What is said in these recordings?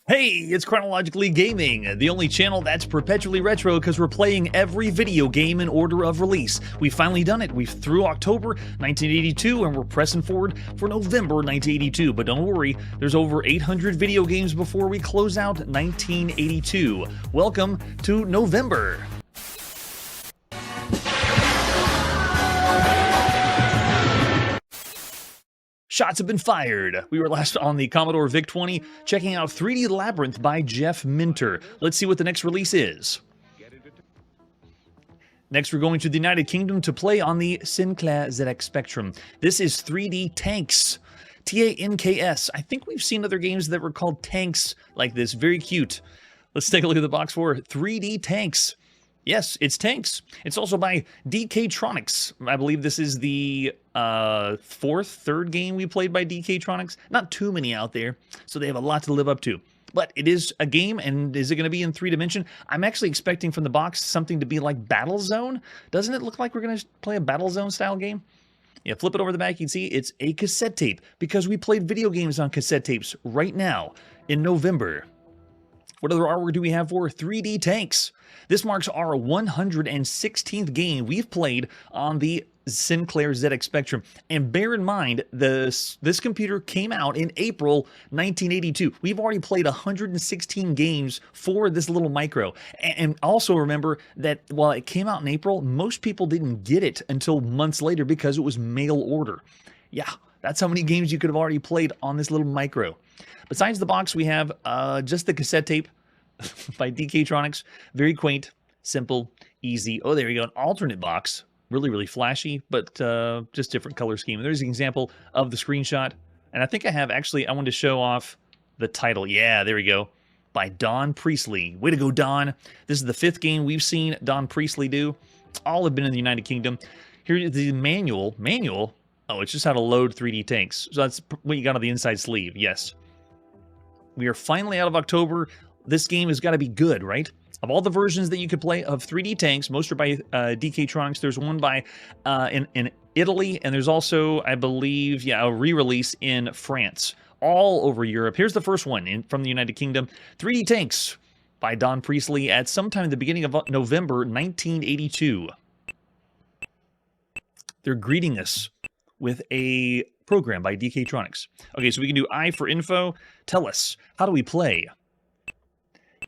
Hey, it's Chronologically Gaming, the only channel that's perpetually retro because we're playing every video game in order of release. We've finally done it. We've through October 1982 and we're pressing forward for November 1982. But don't worry, there's over 800 video games before we close out 1982. Welcome to November. Shots have been fired. We were last on the Commodore VIC-20 checking out 3D Labyrinth by Jeff Minter. Let's see what the next release is. Next, we're going to the United Kingdom to play on the Sinclair ZX Spectrum. This is 3D Tanx. T-A-N-K-S. I think we've seen other games that were called Tanx like this. Very cute. Let's take a look at the box for 3D Tanx. Yes, it's Tanx. It's also by DK-Tronics. I believe this is the third game we played by DK-Tronics. Not too many out there, so they have a lot to live up to. But it is a game, and is it going to be in 3-dimension? I'm actually expecting from the box something to be like Battlezone. Doesn't it look like we're going to play a Battlezone style game? Yeah, flip it over the back, you can see it's a cassette tape, because we played video games on cassette tapes right now in November. What other artwork do we have for 3D Tanx? This marks our 116th game we've played on the Sinclair ZX Spectrum. And bear in mind, this computer came out in April 1982. We've already played 116 games for this little micro. And also remember that while it came out in April, most people didn't get it until months later because it was mail order. Yeah, that's how many games you could have already played on this little micro. Besides the box, we have just the cassette tape by DK-Tronics. Very quaint, simple, easy. Oh, there you go. An alternate box. Really, really flashy, but just different color scheme. There's an example of the screenshot. And I think I have, actually, I wanted to show off the title. Yeah, there we go. By Don Priestley. Way to go, Don. This is the 5th game we've seen Don Priestley do. All have been in the United Kingdom. Here's the manual. Manual? Oh, it's just how to load 3D Tanx. So that's what you got on the inside sleeve. Yes. We are finally out of October. This game has got to be good, right? Of all the versions that you could play of 3D Tanx, most are by DK-Tronics. There's one by in Italy, and there's also, I believe, yeah, a re-release in France. All over Europe. Here's the first one from the United Kingdom. 3D Tanx by Don Priestley at sometime at the beginning of November 1982. They're greeting us with a program by DK-Tronics. Okay, so we can do I for info. Tell us, how do we play?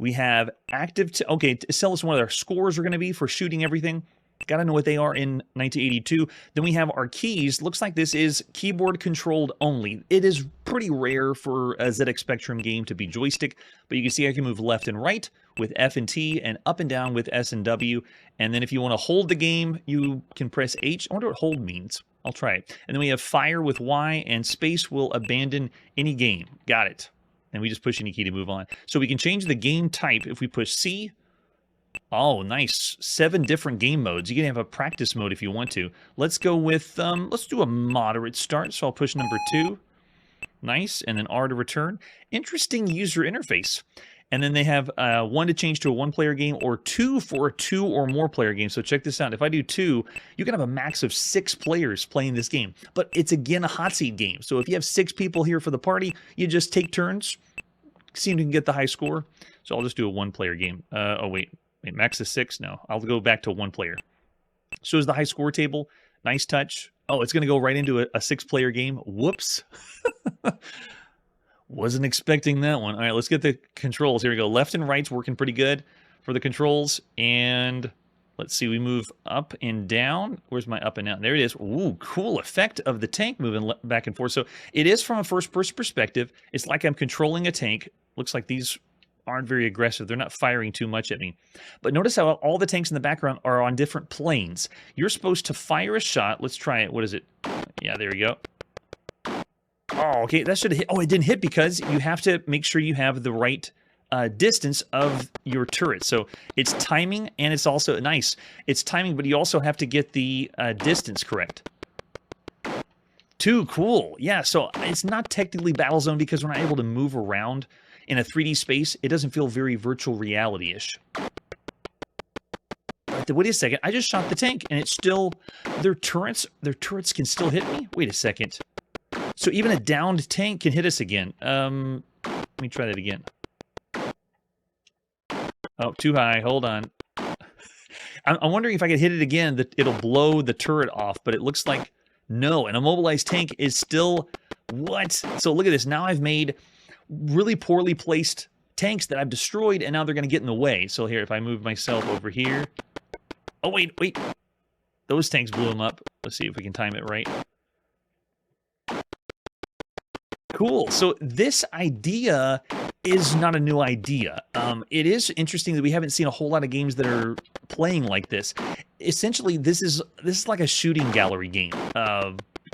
We have active... okay, tell us what our scores are going to be for shooting everything. Got to know what they are in 1982. Then we have our keys. Looks like this is keyboard controlled only. It is pretty rare for a ZX Spectrum game to be joystick, but you can see I can move left and right with F and T and up and down with S and W. And then if you want to hold the game, you can press H. I wonder what hold means. I'll try it. And then we have fire with Y, and space will abandon any game. Got it. And we just push any key to move on. So we can change the game type if we push C. Oh, nice. 7 different game modes. You can have a practice mode if you want to. Let's go with, let's do a moderate start. So I'll push number 2. Nice. And then R to return. Interesting user interface. And then they have 1 to change to a 1-player game, or 2 for a 2 or more player game. So check this out. If I do 2, you can have a max of 6 players playing this game. But it's, again, a hot seat game. So if you have 6 people here for the party, you just take turns. See if you can get the high score. So I'll just do a 1-player game. Oh, wait, max is 6? No, I'll go back to 1 player. So is the high score table. Nice touch. Oh, it's going to go right into a 6-player game. Whoops. Wasn't expecting that one. All right, let's get the controls. Here we go. Left and right's working pretty good for the controls. And let's see, we move up and down. Where's my up and down? There it is. Ooh, cool effect of the tank moving back and forth. So it is from a first-person perspective. It's like I'm controlling a tank. Looks like these aren't very aggressive. They're not firing too much at me. But notice how all the tanks in the background are on different planes. You're supposed to fire a shot. Let's try it. What is it? Yeah, there we go. Oh, okay, that should have hit. Oh, it didn't hit because you have to make sure you have the right distance of your turret. So it's timing, and it's also nice. It's timing, but you also have to get the distance correct. Too cool. Yeah, so it's not technically Battlezone because we're not able to move around in a 3D space. It doesn't feel very virtual reality-ish. Wait a second. I just shot the tank, and it's still... Their turrets can still hit me? Wait a second. So even a downed tank can hit us again. Let me try that again. Oh, too high. Hold on. I'm wondering if I could hit it again, that it'll blow the turret off, but it looks like no. An immobilized tank is still... What? So look at this. Now I've made really poorly placed tanks that I've destroyed, and now they're going to get in the way. So here, if I move myself over here... Oh, wait. Those tanks blew them up. Let's see if we can time it right. Cool. So this idea is not a new idea. It is interesting that we haven't seen a whole lot of games that are playing like this. Essentially, this is like a shooting gallery game.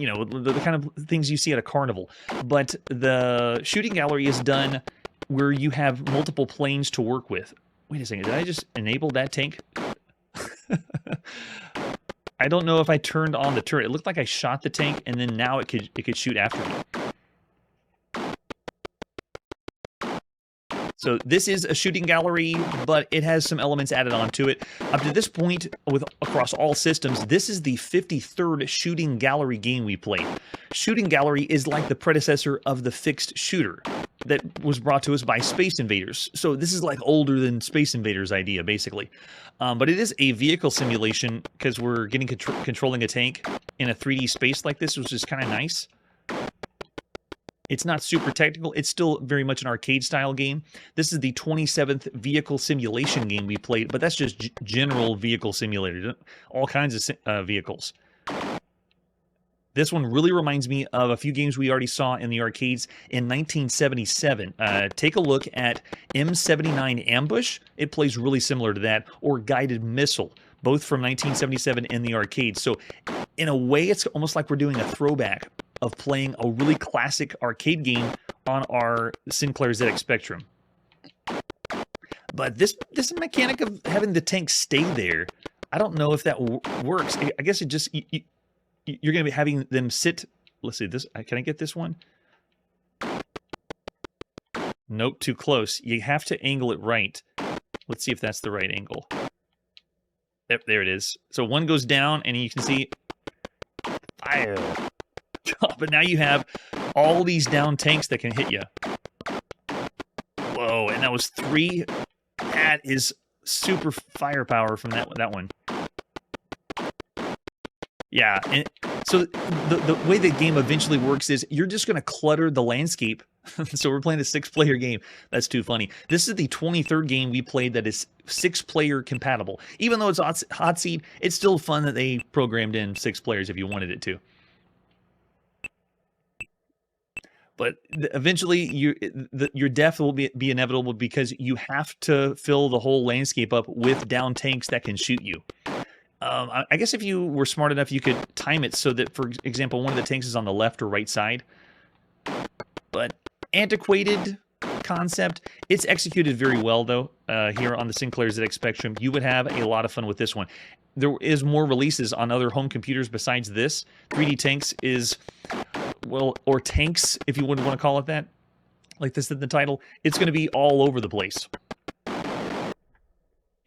You know, the kind of things you see at a carnival. But the shooting gallery is done where you have multiple planes to work with. Wait a second. Did I just enable that tank? I don't know if I turned on the turret. It looked like I shot the tank, and then now it could shoot after me. So this is a shooting gallery, but it has some elements added onto it. Up to this point, across all systems, this is the 53rd shooting gallery game we played. Shooting gallery is like the predecessor of the fixed shooter that was brought to us by Space Invaders. So this is like older than Space Invaders' idea, basically. But it is a vehicle simulation because we're getting controlling a tank in a 3D space like this, which is kind of nice. It's not super technical. It's still very much an arcade-style game. This is the 27th vehicle simulation game we played, but that's just general vehicle simulator. All kinds of vehicles. This one really reminds me of a few games we already saw in the arcades in 1977. Take a look at M79 Ambush. It plays really similar to that, or Guided Missile, both from 1977 in the arcade. So in a way, it's almost like we're doing a throwback of playing a really classic arcade game on our Sinclair ZX Spectrum. But this mechanic of having the tank stay there, I don't know if that works. I guess it just... You're going to be having them sit... Let's see, this. Can I get this one? Nope, too close. You have to angle it right. Let's see if that's the right angle. Yep, there it is. So one goes down, and you can see... Fire! But now you have all these down tanks that can hit you. Whoa, and that was 3. That is super firepower from that one. Yeah, and so the way the game eventually works is you're just going to clutter the landscape. So we're playing a 6-player game. That's too funny. This is the 23rd game we played that is 6-player compatible. Even though it's hot seat, it's still fun that they programmed in 6 players if you wanted it to. But eventually, your death will be inevitable because you have to fill the whole landscape up with down tanks that can shoot you. I guess if you were smart enough, you could time it so that, for example, one of the tanks is on the left or right side. But antiquated concept. It's executed very well, though, here on the Sinclair ZX Spectrum. You would have a lot of fun with this one. There is more releases on other home computers besides this. 3D Tanx is... well, or Tanx, if you wouldn't want to call it that, like this in the title, it's going to be all over the place.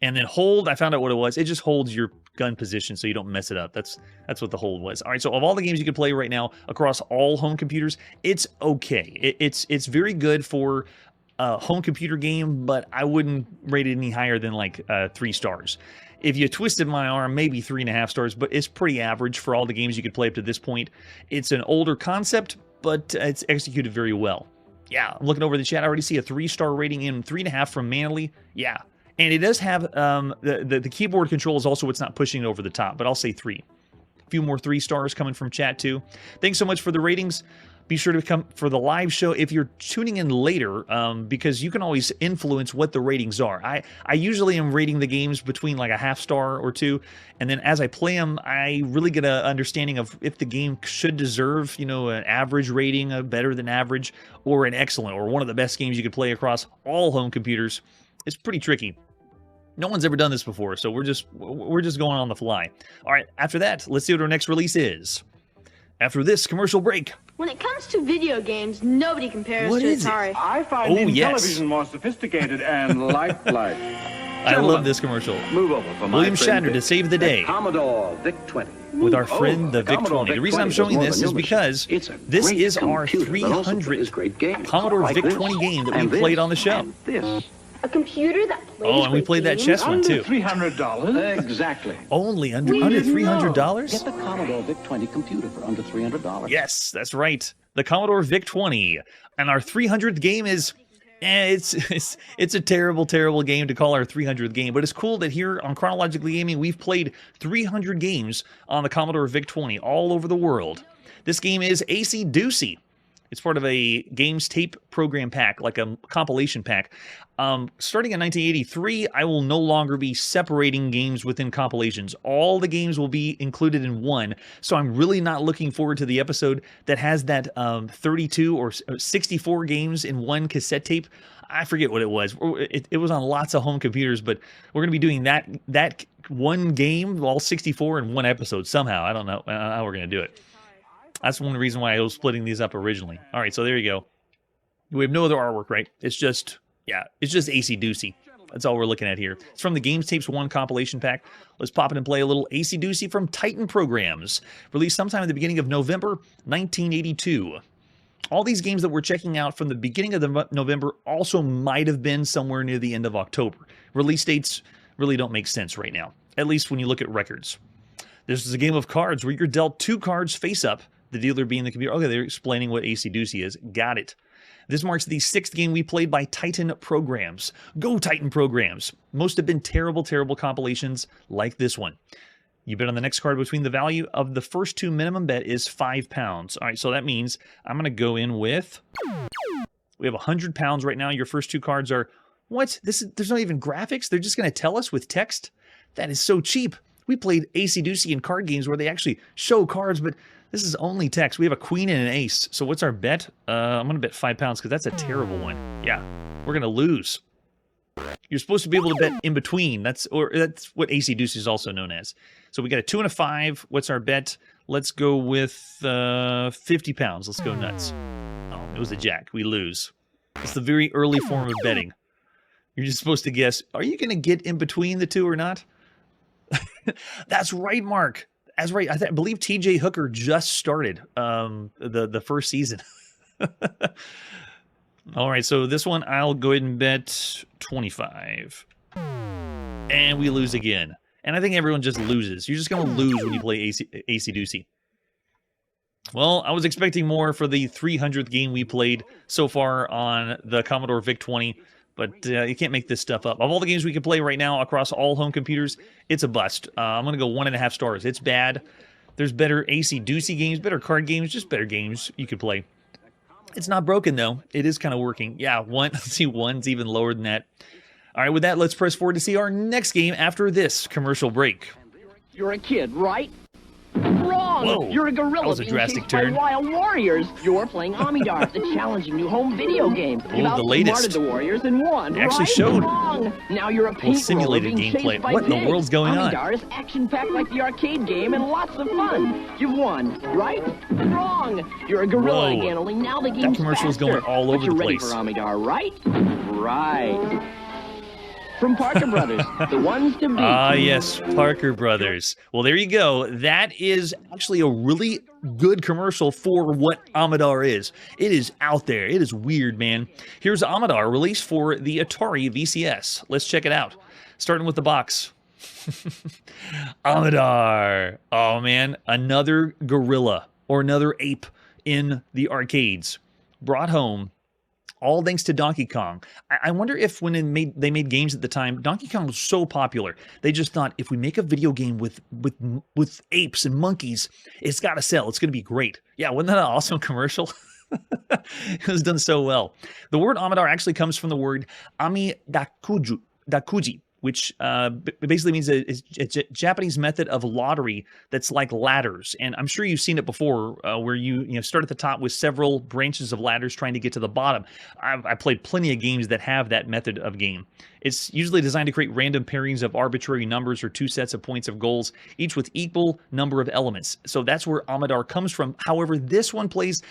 And then hold, I found out what it was. It just holds your gun position so you don't mess it up. That's what the hold was. All right, so of all the games you can play right now across all home computers, it's okay. It's very good for a home computer game, but I wouldn't rate it any higher than like 3 stars. If you twisted my arm, maybe 3.5 stars, but it's pretty average for all the games you could play up to this point. It's an older concept, but it's executed very well. Yeah, I'm looking over the chat. I already see a 3-star rating and 3.5 from Manly. Yeah, and it does have the keyboard control is also what's not pushing it over the top, but I'll say 3. A few more 3 stars coming from chat too. Thanks so much for the ratings. Be sure to come for the live show if you're tuning in later, because you can always influence what the ratings are. I usually am rating the games between like a 0.5 star or 2, and then as I play them, I really get an understanding of if the game should deserve, you know, an average rating, a better than average, or an excellent, or one of the best games you could play across all home computers. It's pretty tricky. No one's ever done this before, so we're just going on the fly. All right, after that, let's see what our next release is. After this commercial break. When it comes to video games, nobody compares to Atari. I find television more sophisticated and lifelike. I love this commercial. Move over for William Shatner to save the day. Commodore VIC-20. With our friend the VIC-20. The reason I'm showing this is because this is our 300th Commodore VIC-20 game that we played on the show. This A computer that plays Oh, and we great played that games? chess one too. $300? Exactly. Only under We didn't $300? Get the Commodore VIC-20 computer for under $300. Yes, that's right. The Commodore VIC-20. And our 300th game is... it's a terrible, terrible game to call our 300th game, but it's cool that here on Chronologically Gaming, we've played 300 games on the Commodore VIC-20 all over the world. This game is Acey Ducey. It's part of a games tape program pack, like a compilation pack. Starting in 1983, I will no longer be separating games within compilations. All the games will be included in one, so I'm really not looking forward to the episode that has that 32 or 64 games in one cassette tape. I forget what it was. It was on lots of home computers, but we're going to be doing that one game, all 64 in one episode somehow. I don't know how we're going to do it. That's one reason why I was splitting these up originally. All right, so there you go. We have no other artwork, right? It's just Acey Ducey. That's all we're looking at here. It's from the Games Tapes 1 compilation pack. Let's pop in and play a little Acey Ducey from Titan Programs, released sometime at the beginning of November 1982. All these games that we're checking out from the beginning of November also might have been somewhere near the end of October. Release dates really don't make sense right now, at least when you look at records. This is a game of cards where you're dealt 2 cards face up, the dealer being the computer. Okay, they're explaining what Acey Ducey is. Got it. This marks the 6th game we played by Titan Programs. Go Titan Programs! Most have been terrible, terrible compilations like this one. You bet on the next card between the value of the first 2 minimum bet is £5. All right, so that means I'm going to go in with... We have £100 right now. Your first 2 cards are... What? There's not even graphics? They're just going to tell us with text? That is so cheap. We played Acey Ducey in card games where they actually show cards, but this is only text. We have a queen and an ace. So what's our bet? I'm going to bet £5 because that's a terrible one. Yeah, we're going to lose. You're supposed to be able to bet in between. That's what Acey Ducey is also known as. So we got a 2 and a 5. What's our bet? Let's go with £50. Let's go nuts. Oh, it was a jack. We lose. It's the very early form of betting. You're just supposed to guess, are you going to get in between the 2 or not? That's right, Mark. That's right. I believe T.J. Hooker just started the first season. All right, so this one I'll go ahead and bet 25. And we lose again. And I think everyone just loses. You're just going to lose when you play Acey Ducey. Well, I was expecting more for the 300th game we played so far on the Commodore VIC-20. But you can't make this stuff up. Of all the games we can play right now across all home computers, it's a bust. I'm going to go 1.5 stars. It's bad. There's better Acey Ducey games, better card games, just better games you could play. It's not broken, though. It is kind of working. Yeah, let's see, 1's even lower than that. All right, with that, let's press forward to see our next game after this commercial break. You're a kid, right? Wrong! Whoa, You're a gorilla that was a being drastic chased turn. by wild warriors. You're playing Amidar, the challenging new home video game. You've the latest. outsmarted the warriors and won, They actually right? showed Wrong! Now you're a paint simulated roller being gameplay. chased by What in the pigs. world's going on? Amidar is action-packed like the arcade game and lots of fun. You've won, right? Wrong! You're a gorilla Whoa. again, only now the game's commercial's faster. going all over But you're the ready place. for Amidar, right? Right. From Parker Brothers, the ones to beat. Ah, yes, Parker Brothers. Well, there you go. That is actually a really good commercial for what Amidar is. It is out there. It is weird, man. Here's Amidar, released for the Atari VCS. Let's check it out. Starting with the box. Amidar. Oh, man. Another gorilla or another ape in the arcades. Brought home. All thanks to Donkey Kong. I wonder if when they made games at the time, Donkey Kong was so popular, they just thought, if we make a video game with apes and monkeys, it's got to sell. It's going to be great. Yeah, wasn't that an awesome commercial? It was done so well. The word Amidar actually comes from the word Amidakuji, which basically means it's a Japanese method of lottery that's like ladders. And I'm sure you've seen it before, where you start at the top with several branches of ladders trying to get to the bottom. I played plenty of games that have that method of game. It's usually designed to create random pairings of arbitrary numbers or 2 sets of points of goals, each with equal number of elements. So that's where Amidar comes from. However, this one plays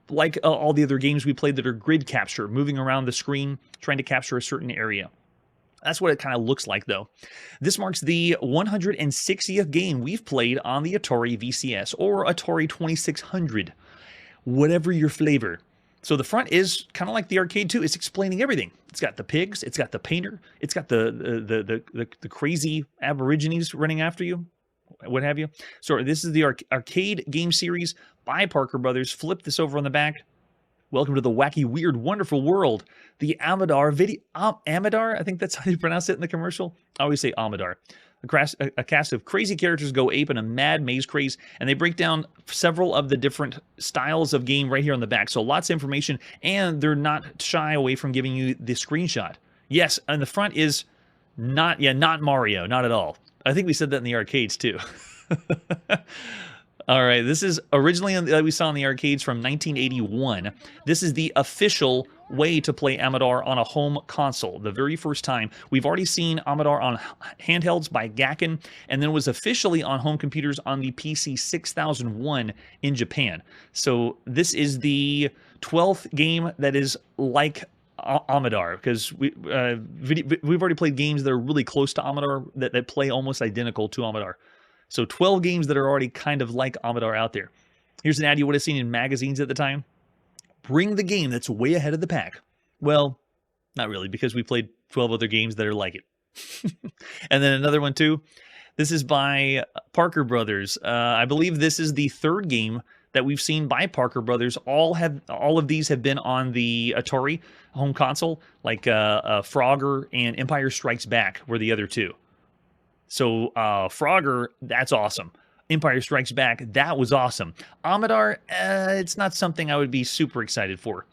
like all the other games we played that are grid capture, moving around the screen, trying to capture a certain area. That's what it kind of looks like, though. This marks the 160th game we've played on the Atari VCS, or Atari 2600. Whatever your flavor. So the front is kind of like the arcade too. It's explaining everything. It's got the pigs. It's got the painter. It's got the crazy aborigines running after you, what have you. So this is the arcade game series by Parker Brothers. Flip this over on the back. Welcome to the wacky, weird, wonderful world. The Amidar video. Amidar, I think that's how you pronounce it in the commercial. I always say Amidar. A cast of crazy characters go ape in a mad maze craze, and they break down several of the different styles of game right here on the back. So lots of information, and they're not shy away from giving you the screenshot. Yes, and the front is not Mario, not at all. I think we said that in the arcades too. All right, this is originally we saw in the arcades from 1981. This is the official way to play Amidar on a home console. The very first time. We've already seen Amidar on handhelds by Gakken, and then it was officially on home computers on the PC 6001 in Japan. So this is the 12th game that is like Amidar, because we've already played games that are really close to Amidar that play almost identical to Amidar. So 12 games that are already kind of like Amidar out there. Here's an ad you would have seen in magazines at the time. Bring the game that's way ahead of the pack. Well, not really, because we played 12 other games that are like it. And then another one too. This is by Parker Brothers. I believe this is the third game that we've seen by Parker Brothers. All of these have been on the Atari home console, like Frogger and Empire Strikes Back were the other two. So Frogger, that's awesome. Empire Strikes Back, that was awesome. Amidar, it's not something I would be super excited for.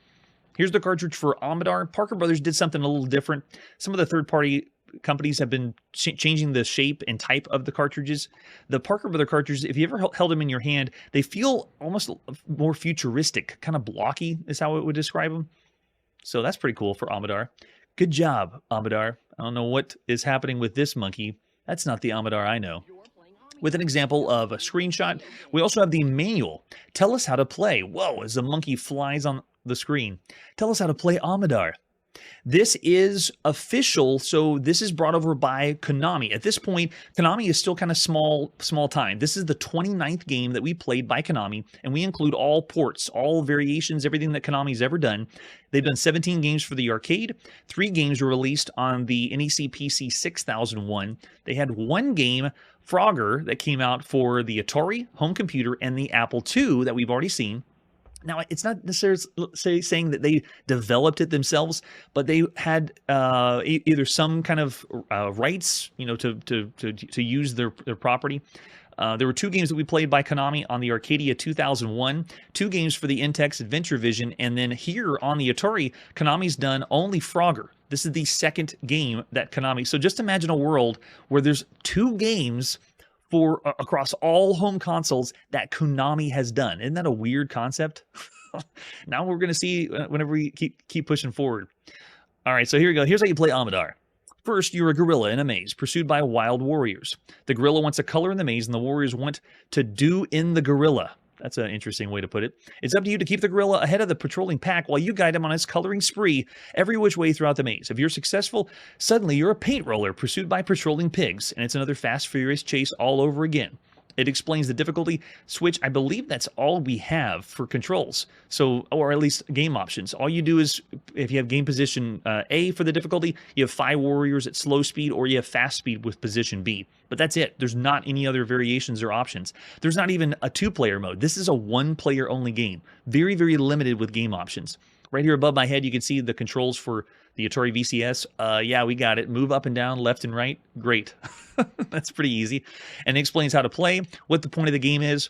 Here's the cartridge for Amidar. Parker Brothers did something a little different. Some of the third-party companies have been changing the shape and type of the cartridges. The Parker Brothers cartridges, if you ever held them in your hand, they feel almost more futuristic, kind of blocky is how it would describe them. So that's pretty cool for Amidar. Good job, Amidar. I don't know what is happening with this monkey. That's not the Amidar I know. With an example of a screenshot, we also have the manual. Tell us how to play. Whoa, as the monkey flies on the screen. Tell us how to play Amidar. This is official, so this is brought over by Konami. At this point, Konami is still kind of small time. This is the 29th game that we played by Konami, and we include all ports, all variations, everything that Konami's ever done. They've done 17 games for the arcade. 3 games were released on the NEC PC 6001. They had 1 game, Frogger, that came out for the Atari home computer and the Apple II that we've already seen. Now, it's not necessarily saying that they developed it themselves, but they had either some kind of rights, to use their property. There were 2 games that we played by Konami on the Arcadia 2001, 2 games for the Intex Adventure Vision, and then here on the Atari, Konami's done only Frogger. This is the 2nd game that Konami. So just imagine a world where there's 2 games for across all home consoles that Konami has done. Isn't that a weird concept? Now we're going to see whenever we keep pushing forward. All right, so here we go. Here's how you play Amidar. First, you're a gorilla in a maze, pursued by wild warriors. The gorilla wants a color in the maze, and the warriors want to do in the gorilla. That's an interesting way to put it. It's up to you to keep the gorilla ahead of the patrolling pack while you guide him on his coloring spree every which way throughout the maze. If you're successful, suddenly you're a paint roller pursued by patrolling pigs, and it's another fast, furious chase all over again. It explains the difficulty switch. I believe that's all we have for controls. So, or at least game options. All you do is, if you have game position A for the difficulty, you have 5 warriors at slow speed, or you have fast speed with position B. But that's it. There's not any other variations or options. There's not even a 2-player mode. This is a 1-player only game. Very, very limited with game options. Right here above my head, you can see the controls for the Atari VCS. Yeah, we got it. Move up and down, left and right. Great. That's pretty easy. And it explains how to play, what the point of the game is.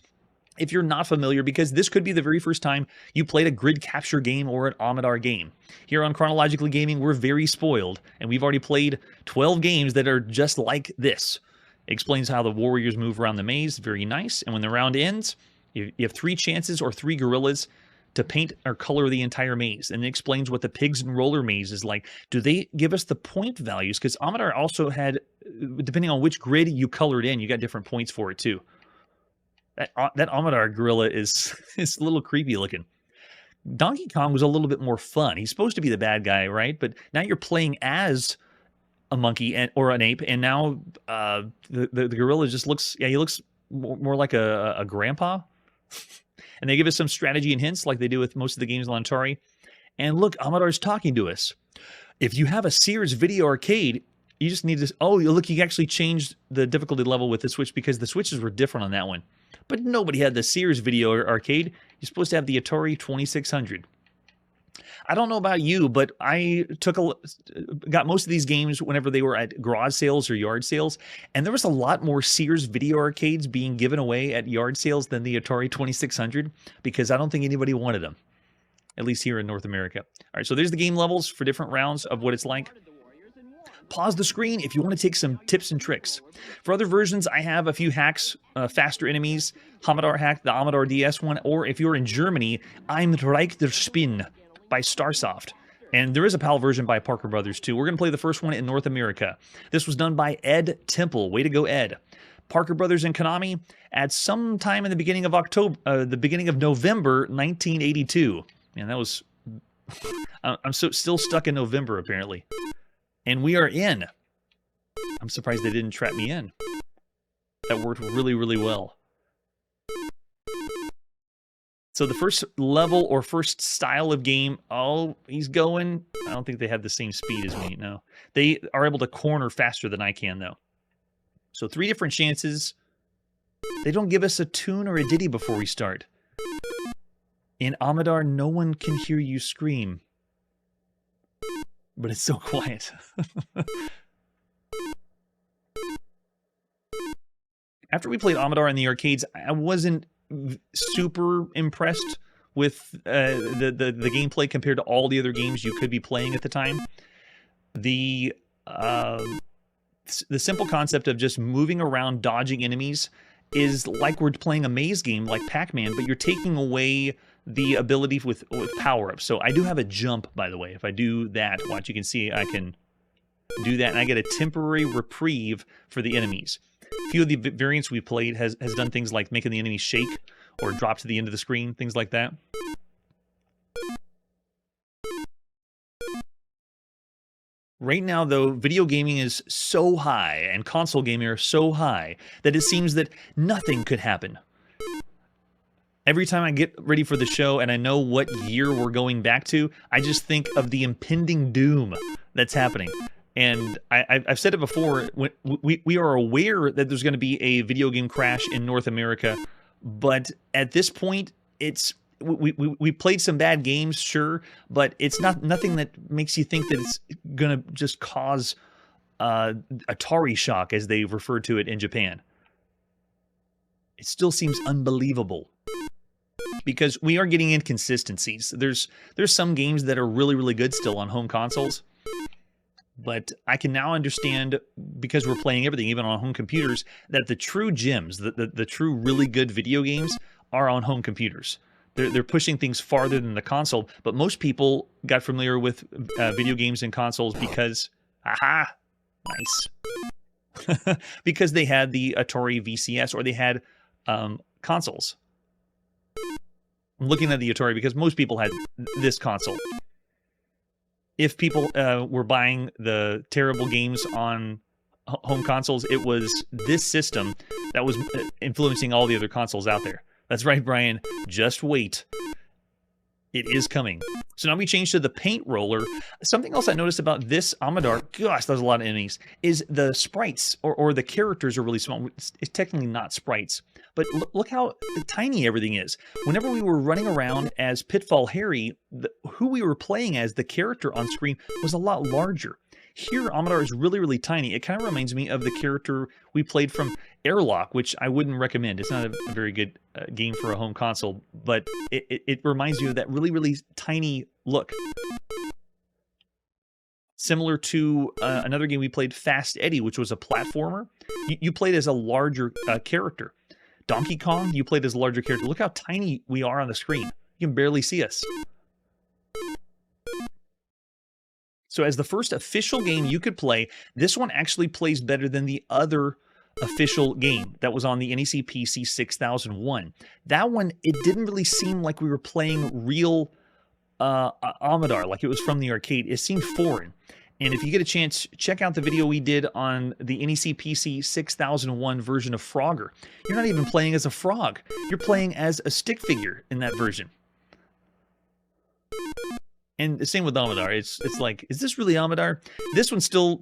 If you're not familiar, because this could be the very first time you played a grid capture game or an Amidar game. Here on Chronologically Gaming, we're very spoiled, and we've already played 12 games that are just like this. It explains how the warriors move around the maze. Very nice. And when the round ends, you have 3 chances or 3 gorillas to paint or color the entire maze. And it explains what the pigs and roller maze is like. Do they give us the point values? Because Amidar also had, depending on which grid you colored in, you got different points for it too. That Amidar gorilla is a little creepy looking. Donkey Kong was a little bit more fun. He's supposed to be the bad guy, right? But now you're playing as a monkey or an ape, and now the gorilla just looks, he looks more like a grandpa. And they give us some strategy and hints like they do with most of the games on Atari. And look, Amidar's talking to us. If you have a Sears Video Arcade, you just need to... Oh, look, you actually changed the difficulty level with the Switch because the Switches were different on that one. But nobody had the Sears Video Arcade. You're supposed to have the Atari 2600. I don't know about you, but I got most of these games whenever they were at garage sales or yard sales, and there was a lot more Sears Video Arcades being given away at yard sales than the Atari 2600 because I don't think anybody wanted them, at least here in North America. All right, so there's the game levels for different rounds of what it's like. Pause the screen if you want to take some tips and tricks. For other versions, I have a few hacks, faster enemies, Amidar hack, the Amidar DS one, or if you're in Germany, I'm Reich der Spin by Starsoft. And there is a PAL version by Parker Brothers too. We're going to play the first one in North America. This was done by Ed Temple. Way to go, Ed. Parker Brothers and Konami at some time in the beginning of November 1982. And that was... I'm still stuck in November, apparently. And we are in. I'm surprised they didn't trap me in. That worked really, really well. So the first level or first style of game, oh, he's going. I don't think they have the same speed as me, no. They are able to corner faster than I can, though. So 3 different chances. They don't give us a tune or a ditty before we start. In Amidar, no one can hear you scream. But it's so quiet. After we played Amidar in the arcades, I wasn't super impressed with the gameplay compared to all the other games you could be playing at the time. The simple concept of just moving around, dodging enemies, is like we're playing a maze game like Pac-Man, but you're taking away the ability with power-ups. So I do have a jump, by the way. If I do that, watch, you can see I can do that, and I get a temporary reprieve for the enemies. A few of the variants we played has done things like making the enemy shake or drop to the end of the screen, things like that. Right now, though, video gaming is so high and console gaming are so high that it seems that nothing could happen. Every time I get ready for the show and I know what year we're going back to, I just think of the impending doom that's happening. And I've said it before, we are aware that there's going to be a video game crash in North America, but at this point, we played some bad games, sure, but it's nothing that makes you think that it's going to just cause Atari shock, as they refer to it in Japan. It still seems unbelievable. Because we are getting inconsistencies. There's some games that are really, really good still on home consoles. But I can now understand, because we're playing everything, even on home computers, that the true gems, the true really good video games are on home computers. They're pushing things farther than the console. But most people got familiar with video games and consoles because, aha, nice. Because they had the Atari VCS or they had consoles. I'm looking at the Atari because most people had this console. If people were buying the terrible games on home consoles, it was this system that was influencing all the other consoles out there. That's right, Brian. Just wait. It is coming. So now we change to the paint roller. Something else I noticed about this Amidar, gosh, there's a lot of enemies, is the sprites or the characters are really small. It's technically not sprites, but look how tiny everything is. Whenever we were running around as Pitfall Harry, who we were playing as, the character on screen, was a lot larger. Here, Amidar is really, really tiny. It kind of reminds me of the character we played from Airlock, which I wouldn't recommend. It's not a very good game for a home console, but it reminds you of that really, really tiny look. Similar to another game we played, Fast Eddie, which was a platformer. You played as a larger character. Donkey Kong, you played as a larger character. Look how tiny we are on the screen. You can barely see us. So as the first official game you could play, this one actually plays better than the other official game that was on the NEC PC 6001. That one, it didn't really seem like we were playing real Amidar, like it was from the arcade. It seemed foreign. And if you get a chance, check out the video we did on the NEC PC 6001 version of Frogger. You're not even playing as a frog. You're playing as a stick figure in that version. And the same with Amidar. It's like, is this really Amidar? This one still,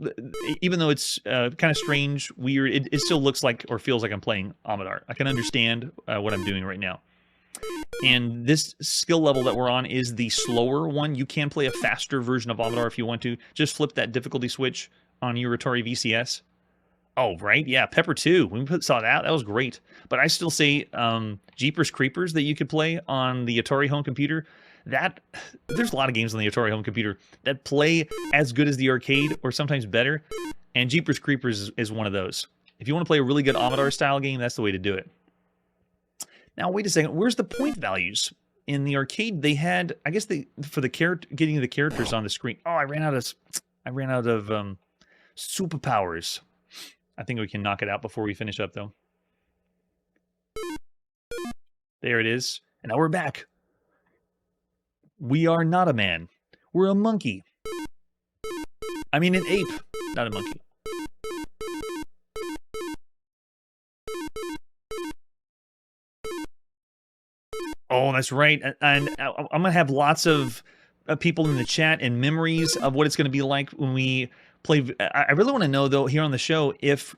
even though it's kind of strange, weird, it still looks like or feels like I'm playing Amidar. I can understand what I'm doing right now. And this skill level that we're on is the slower one. You can play a faster version of Amidar if you want to. Just flip that difficulty switch on your Atari VCS. Oh, right? Yeah, Pepper 2. When we saw that, that was great. But I still say Jeepers Creepers that you could play on the Atari home computer. There's a lot of games on the Atari home computer that play as good as the arcade or sometimes better. And Jeepers Creepers is one of those. If you want to play a really good Amidar style game, that's the way to do it. Now, wait a second. Where's the point values? In the arcade, they had, I guess for getting the characters on the screen. Oh, I ran out of superpowers. I think we can knock it out before we finish up, though. There it is. And now we're back. We are not a man. We're a monkey. I mean, an ape, not a monkey. Oh, that's right. And I'm going to have lots of people in the chat and memories of what it's going to be like when we play. I really want to know, though, here on the show, if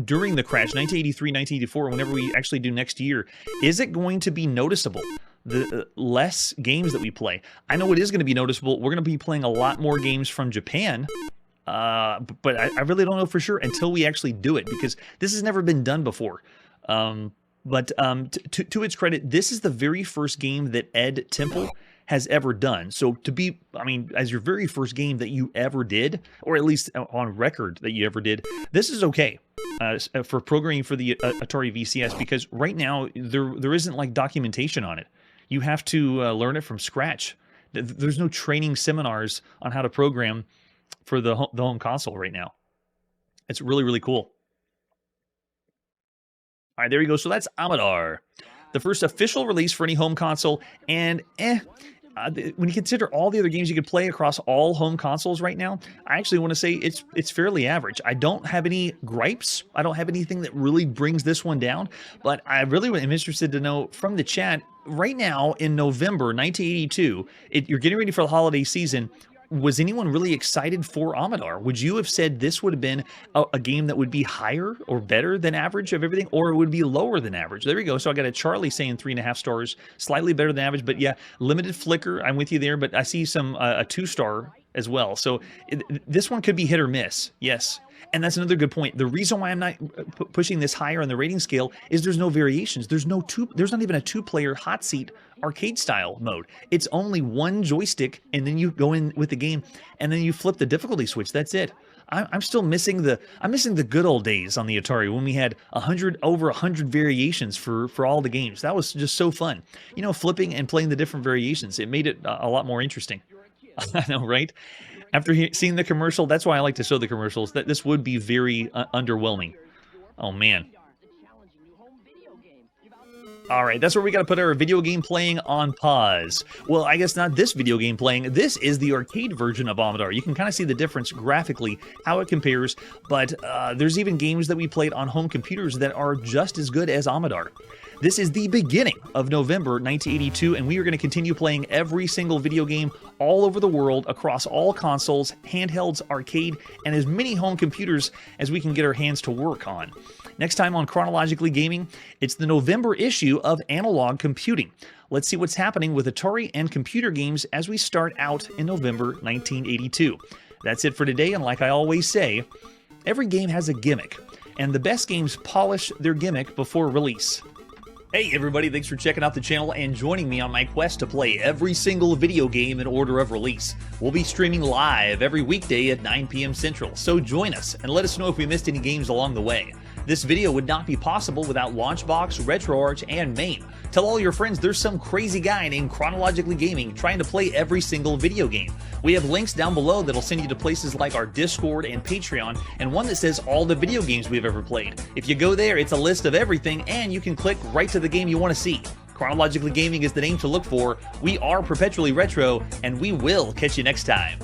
during the crash, 1983, 1984, whenever we actually do next year, is it going to be noticeable? The less games that we play. I know it is going to be noticeable. We're going to be playing a lot more games from Japan. But I really don't know for sure until we actually do it, because this has never been done before. But to its credit, this is the very first game that Ed Temple has ever done. So to be, I mean, as your very first game that you ever did, or at least on record that you ever did, this is okay for programming for the Atari VCS, because right now there isn't like documentation on it. You have to learn it from scratch. There's no training seminars on how to program for the home console right now. It's really, really cool. All right, there you go. So that's Amidar, the first official release for any home console. And when you consider all the other games you could play across all home consoles right now, I actually want to say it's fairly average. I don't have any gripes. I don't have anything that really brings this one down. But I really am interested to know from the chat, right now in November 1982, you're getting ready for the holiday season. Was anyone really excited for Amidar? Would you have said this would have been a game that would be higher or better than average of everything, or it would be lower than average? There we go. So I got a Charlie saying 3.5 stars, slightly better than average, but yeah, limited flicker. I'm with you there, but I see some a 2-star as well. So this one could be hit or miss. Yes. And that's another good point. The reason why I'm not pushing this higher on the rating scale is there's no variations. There's not even a 2-player hot seat arcade style mode. It's only one joystick, and then you go in with the game, and then you flip the difficulty switch. That's it. I'm still missing the good old days on the Atari when we had over 100 variations for all the games. That was just so fun. You know, flipping and playing the different variations. It made it a lot more interesting. I know, right? After seeing the commercial, that's why I like to show the commercials, that this would be very underwhelming. Oh, man. All right, that's where we got to put our video game playing on pause. Well, I guess not this video game playing. This is the arcade version of Amidar. You can kind of see the difference graphically, how it compares, but there's even games that we played on home computers that are just as good as Amidar. This is the beginning of November 1982, and we are going to continue playing every single video game all over the world, across all consoles, handhelds, arcade, and as many home computers as we can get our hands to work on. Next time on Chronologically Gaming, it's the November issue of Analog Computing. Let's see what's happening with Atari and computer games as we start out in November 1982. That's it for today, and like I always say, every game has a gimmick, and the best games polish their gimmick before release. Hey everybody, thanks for checking out the channel and joining me on my quest to play every single video game in order of release. We'll be streaming live every weekday at 9 p.m. Central, so join us and let us know if we missed any games along the way. This video would not be possible without Launchbox, RetroArch, and MAME. Tell all your friends there's some crazy guy named Chronologically Gaming trying to play every single video game. We have links down below that'll send you to places like our Discord and Patreon, and one that says all the video games we've ever played. If you go there, it's a list of everything, and you can click right to the game you want to see. Chronologically Gaming is the name to look for. We are perpetually retro, and we will catch you next time.